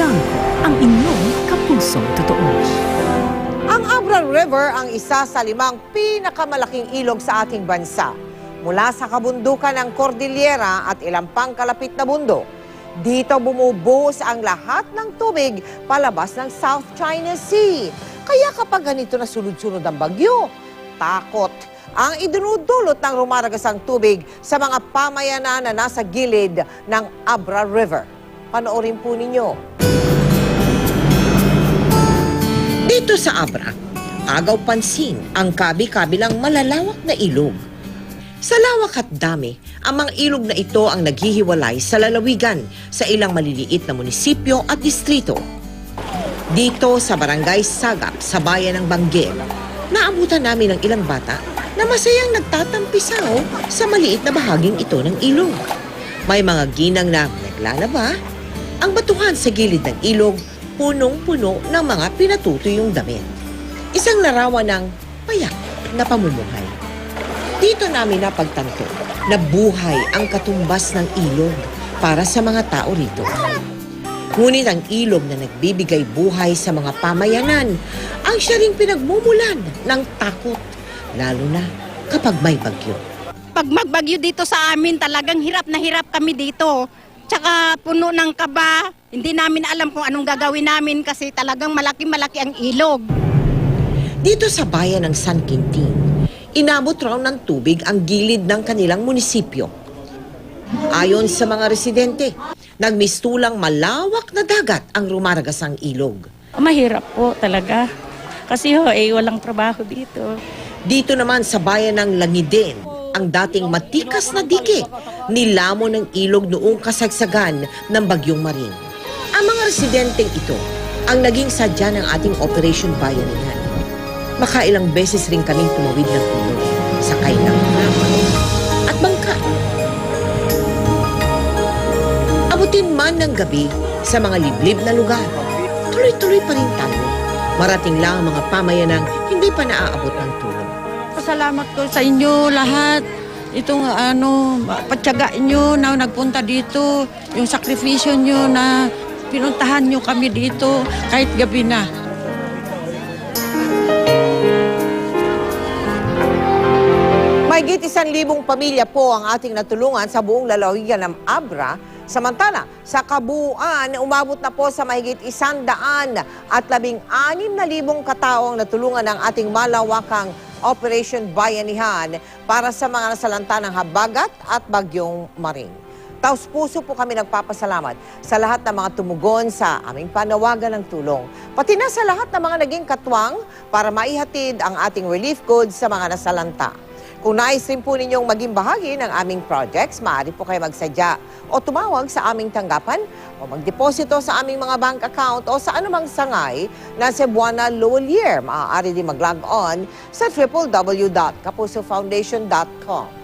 Bianco, ang inyong kapusong totoo. Ang Abra River ang isa sa 5 pinakamalaking ilog sa ating bansa. Mula sa kabundukan ng Cordillera at ilang pang kalapit na bundok. Dito bumubuhos ang lahat ng tubig palabas ng South China Sea. Kaya kapag ganito na sunod-sunod ang bagyo, takot ang idinudulot ng rumaragasang tubig sa mga pamayanan na nasa gilid ng Abra River. Panoorin po ninyo. Dito sa Abra, agaw pansin ang kabi-kabilang malalawak na ilog. Sa lawak at dami, ang mga ilog na ito ang naghihiwalay sa lalawigan sa ilang maliliit na munisipyo at distrito. Dito sa Barangay Sagap sa bayan ng Banggel, naabutan namin ng ilang bata na masayang nagtatampisaw sa maliit na bahaging ito ng ilog. May mga ginang na naglalaba. Ang batuhan sa gilid ng ilog, punong-puno ng mga pinatutuyong damit. Isang larawan ng payak na pamumuhay. Dito namin napagtanto na buhay ang katumbas ng ilog para sa mga tao rito. Ngunit ang ilog na nagbibigay buhay sa mga pamayanan ang siya ring pinagmumulan ng takot, lalo na kapag may bagyo. Pag magbagyo dito sa amin, talagang hirap na hirap kami dito. Tsaka puno ng kaba, hindi namin alam kung anong gagawin namin kasi talagang malaki-malaki ang ilog. Dito sa bayan ng San Quintin, inabot raw ng tubig ang gilid ng kanilang munisipyo. Ayon sa mga residente, nagmistulang malawak na dagat ang rumaragasang ilog. Mahirap po talaga. Kasi walang trabaho dito. Dito naman sa bayan ng Langiden, ang dating matikas na dike, nilamon ng ilog noong kasagsagan ng Bagyong Maring. Ang mga residenteng ito ang naging sadya ng ating Operation Bayanihan. Makailang beses rin kaming tumawid ng ilog, sakay ng halaman at bangka. Abutin man ng gabi sa mga liblib na lugar, tuloy-tuloy pa rin tayo. Marating lang ang mga pamayanang hindi pa naaabot ng tulong. Salamat ko sa inyo lahat. Itong patyagaan nyo na nagpunta dito, yung sakripisyo nyo na pinuntahan nyo kami dito kahit gabi na. Mahigit 1,000 pamilya po ang ating natulungan sa buong lalawigan ng Abra. Samantala, sa kabuuan, umabot na po sa mahigit 116,000 katao ang natulungan ng ating malawakang Operation Bayanihan para sa mga nasalanta ng habagat at Bagyong Maring. Taos-puso po kami nagpapasalamat sa lahat ng mga tumugon sa aming panawagan ng tulong. Pati na sa lahat ng mga naging katwang para maihatid ang ating relief goods sa mga nasalanta. Kung nais rin po ninyong maging bahagi ng aming projects, maaari po kayo magsadya o tumawag sa aming tanggapan o magdeposito sa aming mga bank account o sa anumang sangay na Cebuana Lowlier. Maaari din mag-log on sa www.kapusofoundation.com.